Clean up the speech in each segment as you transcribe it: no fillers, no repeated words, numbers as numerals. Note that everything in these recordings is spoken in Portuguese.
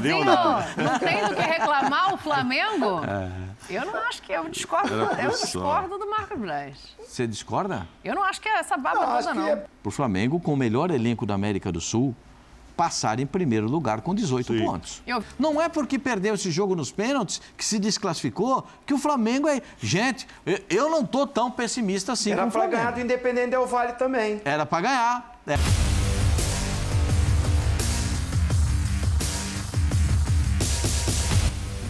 Zinho, não tem do que reclamar o Flamengo? Eu não acho que... Eu discordo do Marcos Braz. Você discorda? Eu não acho que é essa baba toda, não. Para o Flamengo, com o melhor elenco da América do Sul, passar em primeiro lugar com 18 pontos. Não é porque perdeu esse jogo nos pênaltis, que se desclassificou, que o Flamengo é... Gente, eu não tô tão pessimista assim com o Flamengo. Era para ganhar do Independente Del Valle também. Era para ganhar.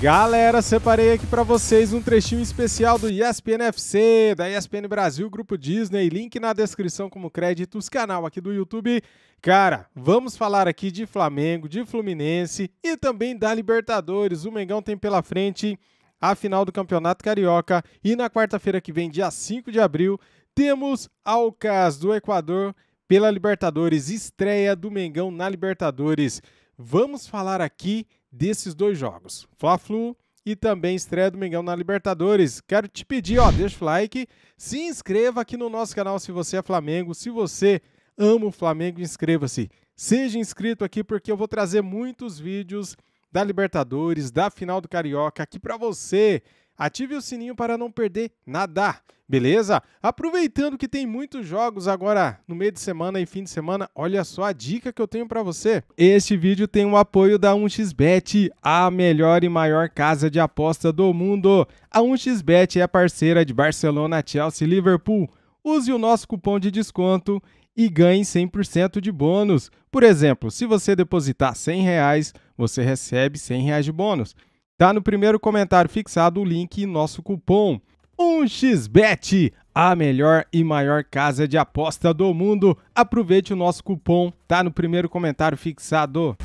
Galera, separei aqui para vocês um trechinho especial do ESPN FC, da ESPN Brasil, Grupo Disney, link na descrição como créditos, canal aqui do YouTube. Cara, vamos falar aqui de Flamengo, de Fluminense e também da Libertadores. O Mengão tem pela frente a final do Campeonato Carioca e na quarta-feira que vem, dia 5 de abril, temos Aucas do Equador pela Libertadores, estreia do Mengão na Libertadores. Vamos falar aqui desses dois jogos, Fla-Flu e também estreia do Mengão na Libertadores. Quero te pedir, deixa o like, se inscreva aqui no nosso canal se você é Flamengo, se você ama o Flamengo, inscreva-se. Seja inscrito aqui porque eu vou trazer muitos vídeos da Libertadores, da final do Carioca aqui para você. Ative o sininho para não perder nada, beleza? Aproveitando que tem muitos jogos agora no meio de semana e fim de semana, olha só a dica que eu tenho para você. Este vídeo tem o apoio da 1xBet, a melhor e maior casa de aposta do mundo. A 1xBet é parceira de Barcelona, Chelsea e Liverpool. Use o nosso cupom de desconto e ganhe 100% de bônus. Por exemplo, se você depositar R$100, você recebe R$100 de bônus. Tá no primeiro comentário fixado o link e nosso cupom 1xBet, a melhor e maior casa de aposta do mundo. Aproveite o nosso cupom, tá no primeiro comentário fixado.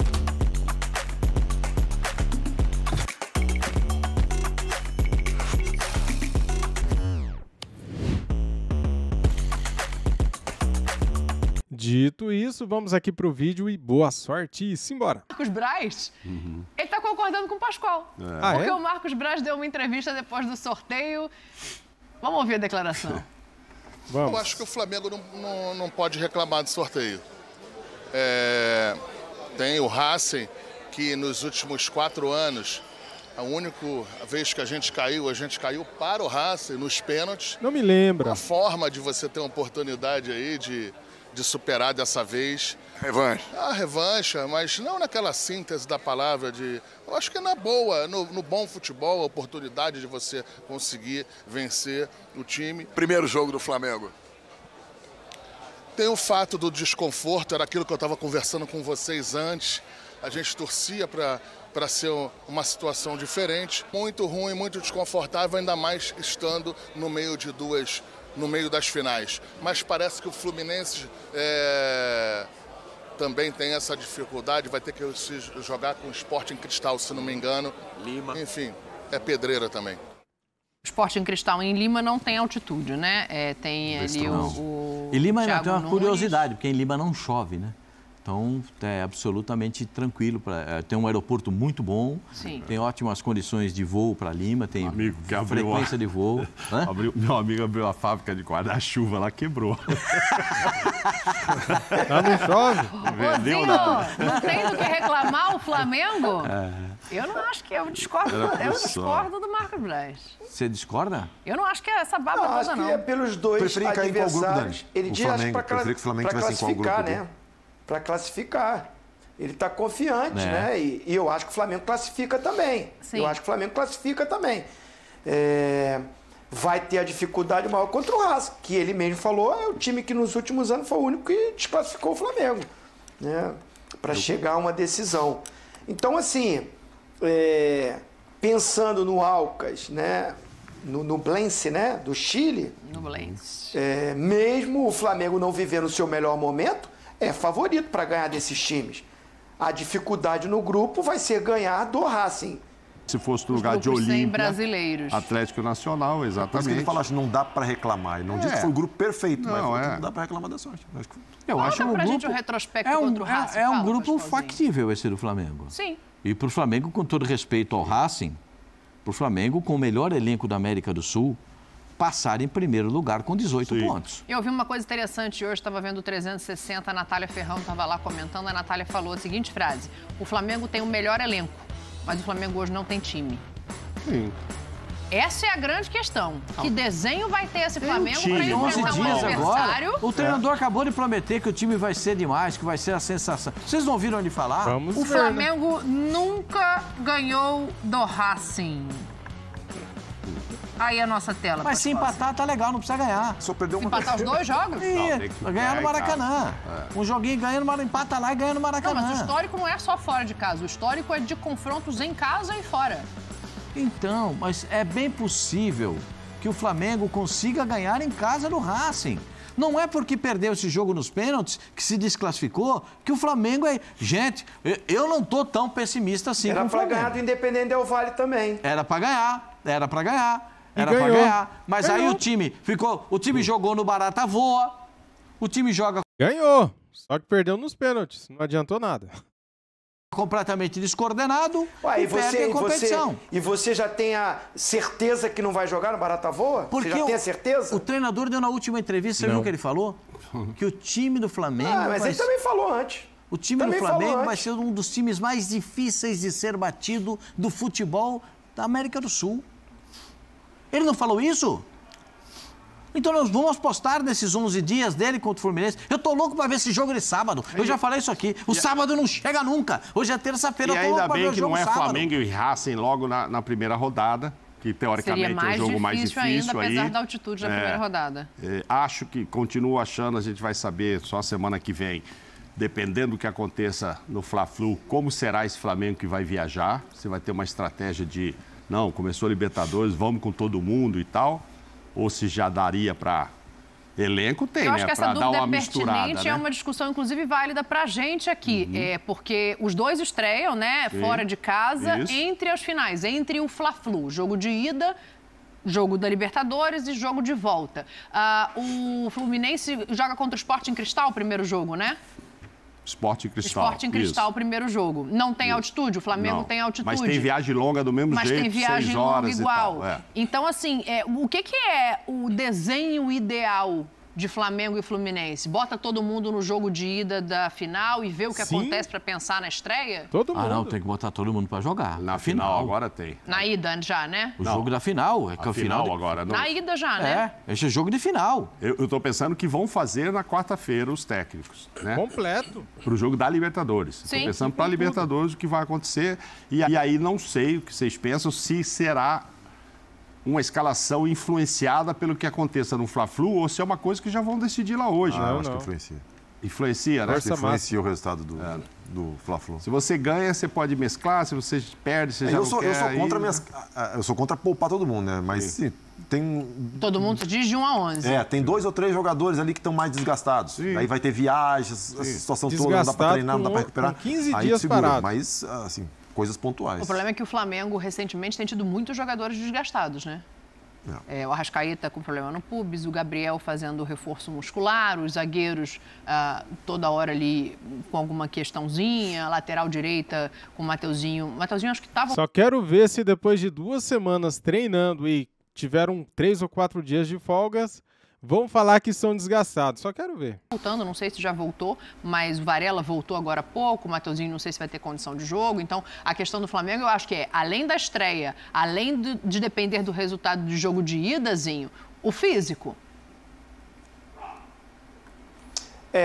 Dito isso, vamos aqui pro vídeo e boa sorte e simbora. Marcos Braz, ele tá concordando com o Pascoal. Porque o Marcos Braz deu uma entrevista depois do sorteio. Vamos ouvir a declaração. Vamos. Eu acho que o Flamengo não pode reclamar do sorteio. Tem o Racing, que nos últimos 4 anos, a única vez que a gente caiu para o Racing nos pênaltis. Não me lembra. A forma de você ter uma oportunidade aí de superar dessa vez. Revanche. A revanche, mas não naquela síntese da palavra de... Eu acho que na boa, no bom futebol, a oportunidade de você conseguir vencer o time. Primeiro jogo do Flamengo. Tem o fato do desconforto, era aquilo que eu estava conversando com vocês antes. A gente torcia para ser uma situação diferente. Muito ruim, muito desconfortável, ainda mais estando no meio das finais. Mas parece que o Fluminense também tem essa dificuldade, vai ter que se jogar com o Sporting Cristal, se não me engano. Lima. Enfim, é pedreira também. O Sporting Cristal em Lima não tem altitude, né? Tem ali o E Lima ainda Thiago tem uma Nunes. curiosidade, porque em Lima não chove, né? Então, é absolutamente tranquilo. Tem um aeroporto muito bom, tem ótimas condições de voo para Lima, tem frequência de voo. Meu amigo abriu a fábrica de guarda-chuva lá, quebrou. Não chove? Zinho, não tem do que reclamar o Flamengo? Eu não acho que... Eu discordo do Marcos Braz. Você discorda? Eu não acho que é essa baba toda, não. Acho que é pelos dois adversários. Ele diz para classificar, né? Para classificar. Ele está confiante, né? E eu acho que o Flamengo classifica também. Sim. Eu acho que o Flamengo classifica também. Vai ter a dificuldade maior contra o Racing, que ele mesmo falou, é o time que nos últimos anos foi o único que desclassificou o Flamengo, né? Para chegar a uma decisão. Então, assim, pensando no Aucas, né? No Nublense, né? Do Chile. Nublense. Mesmo o Flamengo não vivendo o seu melhor momento, é favorito para ganhar desses times. A dificuldade no grupo vai ser ganhar do Racing. Se fosse no lugar de Olímpia, brasileiros. Atlético Nacional, exatamente. Por isso que ele fala, não dá para reclamar. Ele não diz que foi o grupo perfeito, mas não dá para reclamar da sorte. Eu acho um grupo... gente um retrospecto contra o Racing. É um grupo factível esse do Flamengo. Sim. E para o Flamengo, com todo respeito ao Racing, para o Flamengo, com o melhor elenco da América do Sul, passar em primeiro lugar com 18 pontos. Eu vi uma coisa interessante hoje, estava vendo o 360, a Natália Ferrão estava lá comentando, a Natália falou a seguinte frase: o Flamengo tem o melhor elenco, mas o Flamengo hoje não tem time. Sim. Essa é a grande questão. Que desenho vai ter esse Flamengo para enfrentar um adversário? Agora, o treinador acabou de prometer que o time vai ser demais, que vai ser a sensação. Vocês não ouviram ele falar? O Flamengo nunca ganhou do Racing. Aí a nossa tela. Mas se empatar, tá legal, não precisa ganhar. Só perdeu uma. Empatar os 2 jogos? Ganhar no Maracanã. Um joguinho ganhando, empata lá e ganha no Maracanã. Não, mas o histórico não é só fora de casa. O histórico é de confrontos em casa e fora. Então, mas é bem possível que o Flamengo consiga ganhar em casa no Racing. Não é porque perdeu esse jogo nos pênaltis, que se desclassificou, que o Flamengo é... Gente, eu não tô tão pessimista assim com o Flamengo. Era pra ganhar do Independente Del Valle também. Era pra ganhar. Mas ganhou. Aí o time ficou... O time jogou no barata voa, o time joga... Ganhou, só que perdeu nos pênaltis, não adiantou nada. Completamente descoordenado e perde a competição. E você já tem a certeza que não vai jogar no Barata Voa? Porque você já tem a certeza? O treinador deu na última entrevista, você viu o que ele falou? Que o time do Flamengo... mas ele também falou antes. O time do Flamengo vai ser um dos times mais difíceis de ser batido do futebol da América do Sul. Ele não falou isso? Então nós vamos apostar nesses 11 dias dele contra o Fluminense. Eu tô louco pra ver esse jogo de sábado. Eu já falei isso aqui. O sábado não chega nunca. Hoje é terça-feira, eu tô louco pra ver o jogo sábado. E ainda bem que não é Flamengo e Racing logo na primeira rodada, que teoricamente é o jogo mais difícil ainda, apesar da altitude da primeira rodada. Acho que, continuo achando, a gente vai saber só semana que vem, dependendo do que aconteça no Fla-Flu, como será esse Flamengo que vai viajar. Você vai ter uma estratégia de, não, começou a Libertadores, vamos com todo mundo e tal. Ou se já daria para elenco, tem, né? Eu acho que essa dúvida é pertinente, né? É uma discussão, inclusive, válida para a gente aqui. Porque os dois estreiam, né? Fora de casa, entre as finais, entre o Fla-Flu, jogo de ida, jogo da Libertadores e jogo de volta. O Fluminense joga contra o Sporting Cristal, o primeiro jogo, né? Sporting Cristal. Sporting Cristal, primeiro jogo. Não tem altitude, o Flamengo tem altitude. Mas tem viagem longa do mesmo jeito, 6 horas e tal. Mas tem viagem longa igual. Então, assim, o que é o desenho ideal de Flamengo e Fluminense? Bota todo mundo no jogo de ida da final e vê o que acontece para pensar na estreia? Todo mundo. Não, tem que botar todo mundo para jogar. Na final agora tem. Na ida já, né? O jogo da final. É final agora. Não. Na ida já, né? Esse é jogo de final. Eu tô pensando que vão fazer na quarta-feira os técnicos, né? Completo. Pro jogo da Libertadores. Sim. Tô pensando para Libertadores o que vai acontecer. E aí não sei o que vocês pensam, se será uma escalação influenciada pelo que aconteça no Fla-Flu ou se é uma coisa que já vão decidir lá hoje. Eu acho que influencia. Influencia, né? Influencia o resultado do Fla-Flu. Se você ganha, você pode mesclar, se você perde, você já eu não sou, quer. Eu sou contra poupar todo mundo, né? Mas sim, tem... Todo mundo diz de 1 a 11. Tem 2 ou 3 jogadores ali que estão mais desgastados. Sim. Aí vai ter viagens, a situação toda, não dá pra treinar, não dá pra recuperar. 15 dias parado. Mas, assim, coisas pontuais. O problema é que o Flamengo, recentemente, tem tido muitos jogadores desgastados, né? O Arrascaeta com problema no pubis, o Gabriel fazendo reforço muscular, os zagueiros toda hora ali com alguma questãozinha, lateral direita com o Mateuzinho. Mateuzinho acho que estava... Só quero ver se depois de 2 semanas treinando e tiveram 3 ou 4 dias de folgas, vão falar que são desgastados. Só quero ver. Voltando, não sei se já voltou, mas o Varela voltou agora há pouco, o Mateuzinho não sei se vai ter condição de jogo. Então, a questão do Flamengo, eu acho que além da estreia, além de depender do resultado do jogo de idazinho, o físico.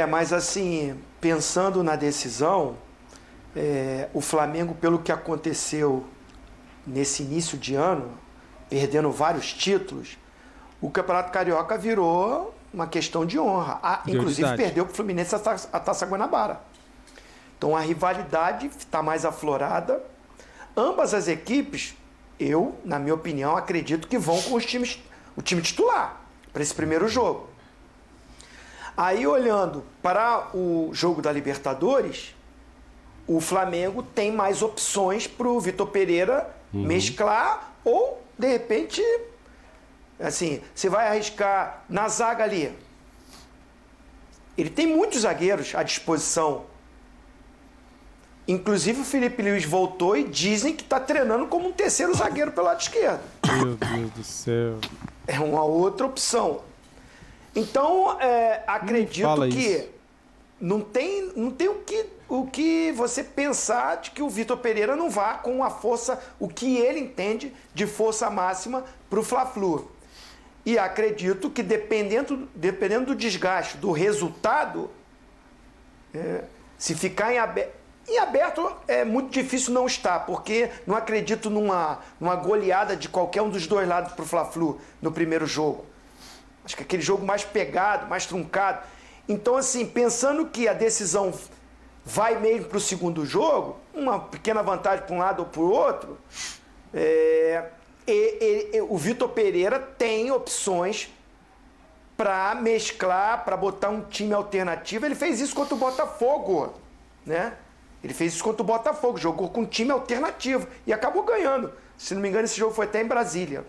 Mas assim, pensando na decisão, o Flamengo, pelo que aconteceu nesse início de ano, perdendo vários títulos, o Campeonato Carioca virou uma questão de honra. Inclusive, perdeu para o Fluminense a Taça Guanabara. Então, a rivalidade está mais aflorada. Ambas as equipes, eu, na minha opinião, acredito que vão com o time titular para esse primeiro jogo. Aí, olhando para o jogo da Libertadores, o Flamengo tem mais opções para o Vitor Pereira mesclar ou, de repente... Assim, você vai arriscar na zaga ali. Ele tem muitos zagueiros à disposição. Inclusive o Felipe Luiz voltou e dizem que está treinando como um terceiro zagueiro pelo lado esquerdo. Meu Deus do céu. É uma outra opção. Então, acredito que não tem o que você pensar de que o Vitor Pereira não vá com a força, o que ele entende de força máxima para o Fla-Flu. E acredito que dependendo do desgaste, do resultado, se ficar em aberto é muito difícil não estar, porque não acredito numa goleada de qualquer um dos dois lados para o Fla-Flu no primeiro jogo. Acho que aquele jogo mais pegado, mais truncado. Então, assim, pensando que a decisão vai mesmo para o segundo jogo, uma pequena vantagem para um lado ou para o outro, o Vitor Pereira tem opções para mesclar, para botar um time alternativo. Ele fez isso contra o Botafogo, né? Ele fez isso contra o Botafogo, jogou com um time alternativo e acabou ganhando. Se não me engano, esse jogo foi até em Brasília.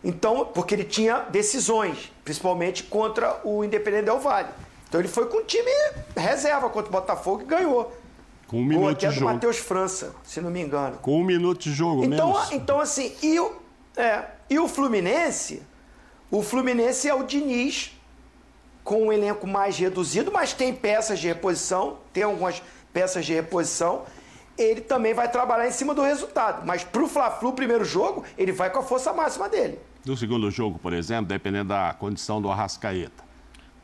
Então, porque ele tinha decisões, principalmente contra o Independente Del Valle. Então ele foi com um time reserva contra o Botafogo e ganhou. Com 1 minuto de jogo. Até do Matheus França, se não me engano. Com 1 minuto de jogo, menos. Então assim, e o Fluminense? O Fluminense é o Diniz, com um elenco mais reduzido, mas tem peças de reposição, tem algumas peças de reposição. Ele também vai trabalhar em cima do resultado. Mas para o Fla-Flu, primeiro jogo, ele vai com a força máxima dele. No segundo jogo, por exemplo, dependendo da condição do Arrascaeta.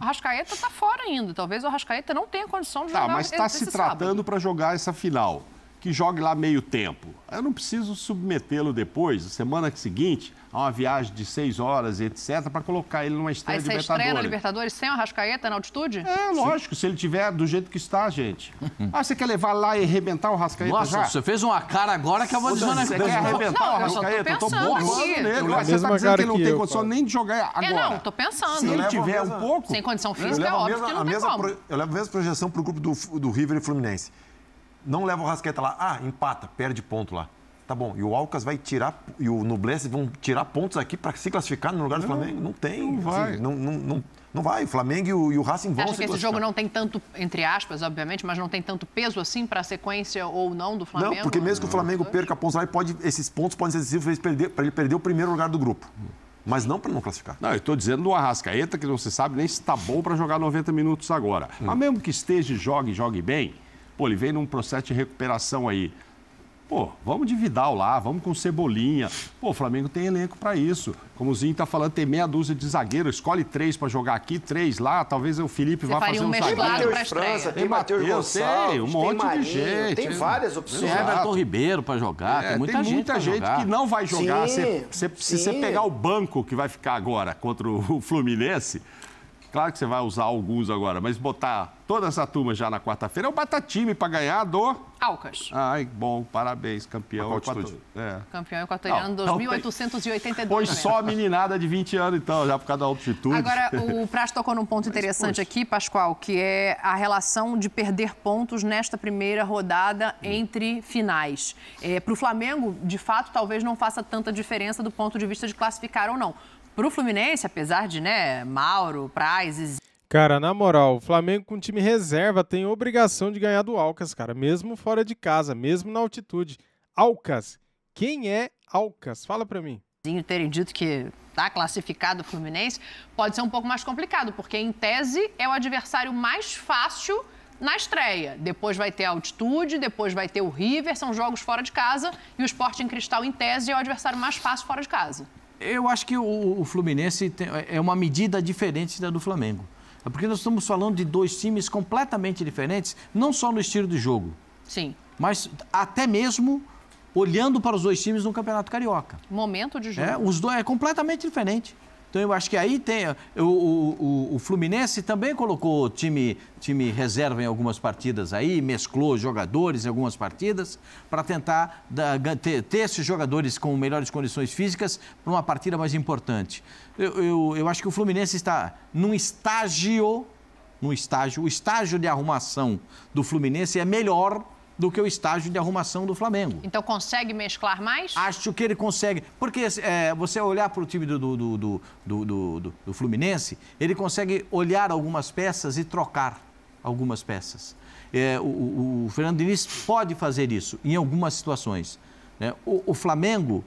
O Arrascaeta está fora ainda. Talvez o Arrascaeta não tenha condição de jogar. Mas está se tratando para jogar essa final. Que jogue lá meio tempo. Eu não preciso submetê-lo depois, semana seguinte, a uma viagem de 6 horas, etc., para colocar ele numa estreia de Libertadores. Estreia na Libertadores sem o Arrascaeta na altitude? Lógico, se ele tiver do jeito que está, gente. Você quer levar lá e arrebentar o Arrascaeta já? Nossa, você fez uma cara agora que eu vou dizer. Você quer arrebentar o Arrascaeta? Eu tô borrando nele. Você está dizendo que ele não tem condição nem de jogar agora. Não, tô pensando. Se ele tiver um pouco... Sem condição física, é óbvio que não tem como. Eu levo a mesma projeção para o grupo do River e Fluminense. Não leva o Arrascaeta lá, empata, perde ponto lá. Tá bom, e o Alcas vai tirar, e o Nublense vão tirar pontos aqui para se classificar no lugar do Flamengo? Não tem. Não vai. Assim, não vai. O Flamengo e o Racing vão se classificar. Acha que esse jogo não tem tanto, entre aspas, obviamente, mas não tem tanto peso assim para a sequência ou não do Flamengo? Não, porque mesmo que o Flamengo perca pontos lá, esses pontos podem ser decisivos para ele perder o primeiro lugar do grupo. Mas não para não classificar. Não, eu estou dizendo do Arrascaeta, que não se sabe nem se está bom para jogar 90 minutos agora. Mas mesmo que esteja e jogue bem, ele vem num processo de recuperação aí. Vamos de Vidal lá, vamos com Cebolinha. O Flamengo tem elenco para isso. Como o Zinho está falando, tem meia dúzia de zagueiros. Escolhe 3 para jogar aqui, 3 lá. Talvez o Felipe vá fazer um zagueiro. Tem Matheus França, tem Matheus Gonçalves, tem um monte de gente. Tem várias opções. Tem Everton Ribeiro para jogar, tem muita gente que não vai jogar. Sim, se você pegar o banco que vai ficar agora contra o Fluminense... Claro que você vai usar alguns agora, mas botar toda essa turma já na quarta-feira é um batatime para ganhar do... Alcas. Ai, bom, parabéns, campeão. Campeão equatoriano 2.882. Foi só a meninada de 20 anos, então, já por causa da altitude. Agora, o Praz tocou num ponto interessante aqui, Pascoal, que é a relação de perder pontos nesta primeira rodada entre finais. Para o Flamengo, de fato, talvez não faça tanta diferença do ponto de vista de classificar ou não. Para o Fluminense, apesar de, Mauro, Praz... Cara, na moral, o Flamengo com time reserva tem obrigação de ganhar do Alcas, cara. Mesmo fora de casa, mesmo na altitude. Alcas. Quem é Alcas? Fala pra mim. Terem dito que está classificado o Fluminense pode ser um pouco mais complicado, porque, em tese, é o adversário mais fácil na estreia. Depois vai ter a altitude, depois vai ter o River, são jogos fora de casa, e o Sporting Cristal, em tese, é o adversário mais fácil fora de casa. Eu acho que o Fluminense é uma medida diferente da do Flamengo. É porque nós estamos falando de 2 times completamente diferentes, não só no estilo de jogo. Sim. Mas até mesmo olhando para os 2 times no Campeonato Carioca. Momento de jogo. Os dois é completamente diferente. Então, eu acho que aí tem... O Fluminense também colocou time reserva em algumas partidas aí, mesclou jogadores em algumas partidas para tentar ter esses jogadores com melhores condições físicas para uma partida mais importante. Eu acho que o Fluminense está num estágio... O estágio de arrumação do Fluminense é melhor do que o estágio de arrumação do Flamengo. Então consegue mesclar mais? Acho que ele consegue. Porque você olhar para o time do Fluminense, ele consegue olhar algumas peças e trocar algumas peças. O Fernando Diniz pode fazer isso em algumas situações. O Flamengo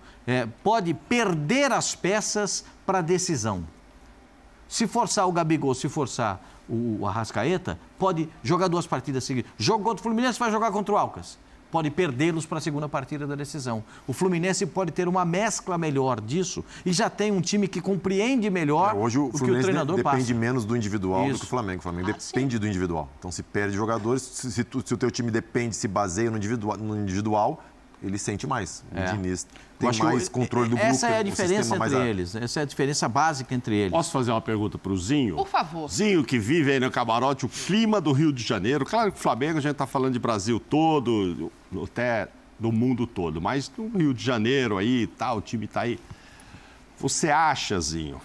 pode perder as peças para a decisão. Se forçar o Gabigol, se forçar o Arrascaeta, pode jogar 2 partidas seguidas. Jogo contra o Fluminense, vai jogar contra o Alcas. Pode perdê-los para a segunda partida da decisão. O Fluminense pode ter uma mescla melhor disso e já tem um time que compreende melhor hoje o Fluminense que o treinador depende menos do individual do que o Flamengo. O Flamengo depende sim. do individual. Então, se perde jogadores, se o teu time depende, se baseia no individual, ele sente mais. O Diniz tem mais controle do grupo. Essa é a diferença entre eles. Essa é a diferença básica entre eles. Posso fazer uma pergunta para o Zinho? Por favor. Zinho, que vive aí no camarote, o clima do Rio de Janeiro. Claro que o Flamengo, a gente está falando de Brasil todo, até do mundo todo. Mas no Rio de Janeiro aí, o time está aí. Você acha, Zinho,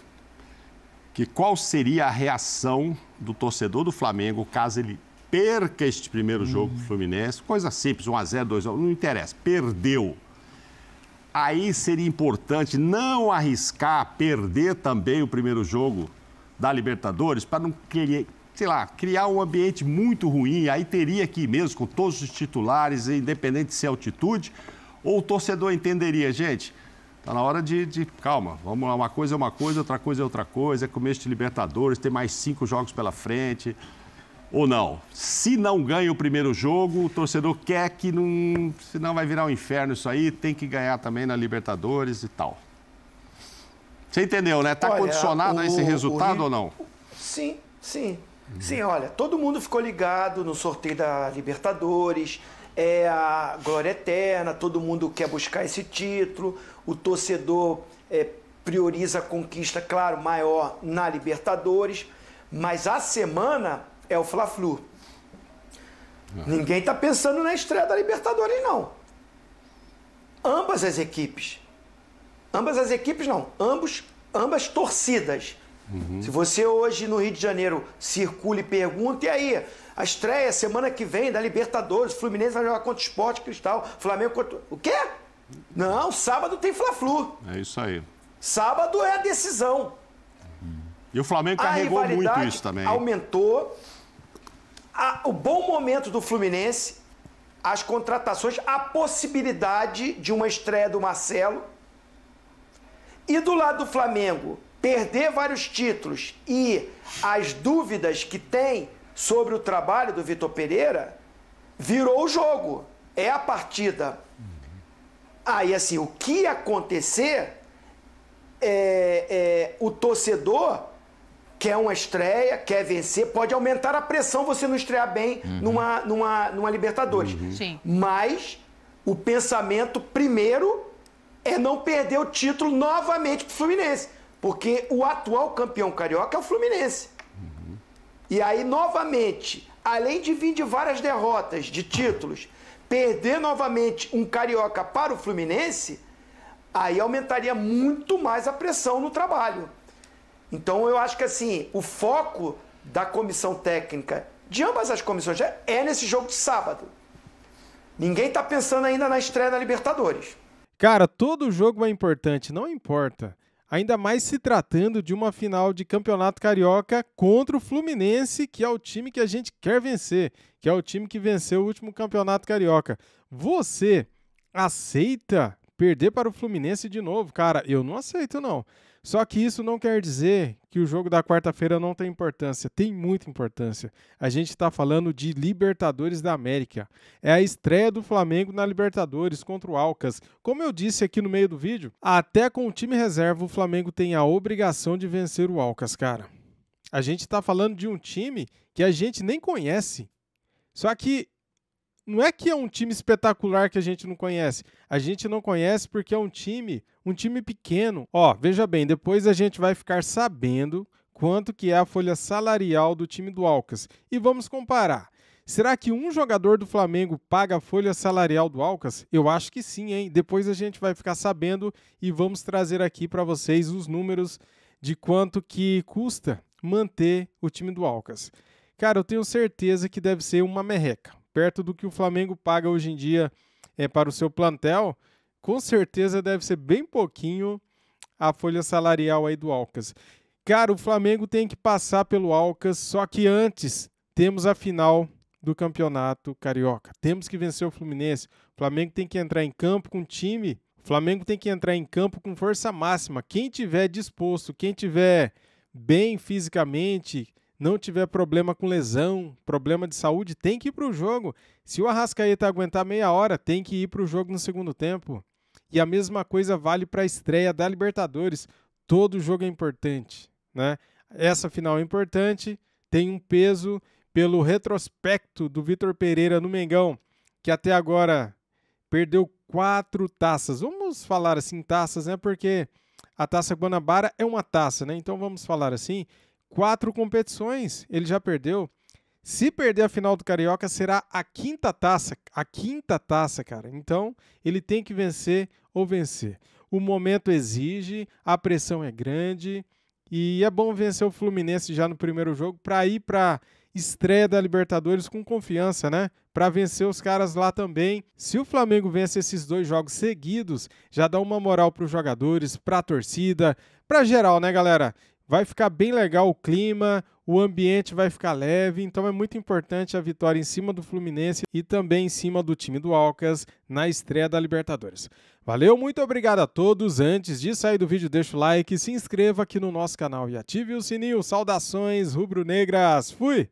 que qual seria a reação do torcedor do Flamengo caso ele perca este primeiro jogo do Fluminense? Coisa simples, 1-0, 2-1, não interessa. Perdeu. Aí seria importante não arriscar perder também o primeiro jogo da Libertadores para não querer, criar um ambiente muito ruim. Aí teria que ir mesmo com todos os titulares, independente de ser altitude. Ou o torcedor entenderia, gente, está na hora de calma, vamos lá, uma coisa é uma coisa, outra coisa é outra coisa, é começo de Libertadores, tem mais 5 jogos pela frente. Ou não? Se não ganha o primeiro jogo, o torcedor quer que não... Senão vai virar um inferno isso aí, tem que ganhar também na Libertadores e tal. Você entendeu, né? Está condicionado a esse resultado ou não? Sim. Sim, olha, todo mundo ficou ligado no sorteio da Libertadores, é a glória eterna, todo mundo quer buscar esse título, o torcedor prioriza a conquista, claro, maior na Libertadores, mas a semana é o Fla-Flu. Ninguém está pensando na estreia da Libertadores, não. Ambas as equipes não, ambas torcidas. Se você hoje no Rio de Janeiro circula e pergunta, e aí, a estreia semana que vem da Libertadores, o Fluminense vai jogar contra o Sport Cristal, Flamengo contra... O quê? Não, sábado tem Fla-Flu. É isso aí. Sábado é a decisão. E o Flamengo carregou muito isso também. Aumentou. O bom momento do Fluminense, as contratações, a possibilidade de uma estreia do Marcelo. E do lado do Flamengo, perder vários títulos e as dúvidas que tem sobre o trabalho do Vitor Pereira, virou o jogo. É a partida. Aí, assim, o que acontecer, o torcedor quer uma estreia, quer vencer, pode aumentar a pressão você não estrear bem numa Libertadores. Sim. Mas o pensamento primeiro é não perder o título novamente para o Fluminense. Porque o atual campeão carioca é o Fluminense. E aí, novamente, além de vir de várias derrotas de títulos, perder novamente um carioca para o Fluminense, aí aumentaria muito mais a pressão no trabalho. Então, eu acho que assim, o foco da comissão técnica de ambas as comissões é nesse jogo de sábado. Ninguém está pensando ainda na estreia da Libertadores. Cara, todo jogo é importante, não importa. Ainda mais se tratando de uma final de Campeonato Carioca contra o Fluminense, que é o time que a gente quer vencer, que é o time que venceu o último Campeonato Carioca. Você aceita perder para o Fluminense de novo? Cara, eu não aceito, não. Só que isso não quer dizer que o jogo da quarta-feira não tem importância. Tem muita importância. A gente está falando de Libertadores da América. É a estreia do Flamengo na Libertadores contra o Alcas. Como eu disse aqui no meio do vídeo, até com o time reserva o Flamengo tem a obrigação de vencer o Alcas, cara. A gente está falando de um time que a gente nem conhece. Só que não é que é um time espetacular que a gente não conhece. A gente não conhece porque é um time pequeno. Ó, veja bem, depois a gente vai ficar sabendo quanto que é a folha salarial do time do Alcas. E vamos comparar. Será que um jogador do Flamengo paga a folha salarial do Alcas? Eu acho que sim, hein? Depois a gente vai ficar sabendo e vamos trazer aqui para vocês os números de quanto que custa manter o time do Alcas. Cara, eu tenho certeza que deve ser uma merreca. Perto do que o Flamengo paga hoje em dia para o seu plantel, com certeza deve ser bem pouquinho a folha salarial aí do Alcas. Cara, o Flamengo tem que passar pelo Alcas, só que antes temos a final do Campeonato Carioca. Temos que vencer o Fluminense. O Flamengo tem que entrar em campo com time. O Flamengo tem que entrar em campo com força máxima. Quem tiver disposto, quem tiver bem fisicamente, não tiver problema com lesão, problema de saúde, tem que ir para o jogo. Se o Arrascaeta aguentar meia hora, tem que ir para o jogo no segundo tempo. E a mesma coisa vale para a estreia da Libertadores. Todo jogo é importante, né? Essa final é importante, tem um peso pelo retrospecto do Vitor Pereira no Mengão, que até agora perdeu 4 taças. Vamos falar assim, taças, né? Porque a Taça Guanabara é uma taça, né? Então vamos falar assim, 4 competições ele já perdeu. Se perder a final do Carioca, será a 5ª taça. A 5ª taça, cara. Então, ele tem que vencer ou vencer. O momento exige, a pressão é grande e é bom vencer o Fluminense já no primeiro jogo para ir para estreia da Libertadores com confiança, né? Para vencer os caras lá também. Se o Flamengo vence esses 2 jogos seguidos, já dá uma moral para os jogadores, para a torcida, para geral, né, galera? Vai ficar bem legal o clima, o ambiente vai ficar leve, então é muito importante a vitória em cima do Fluminense e também em cima do time do Alcas na estreia da Libertadores. Valeu, muito obrigado a todos. Antes de sair do vídeo, deixa o like, se inscreva aqui no nosso canal e ative o sininho. Saudações rubro-negras. Fui!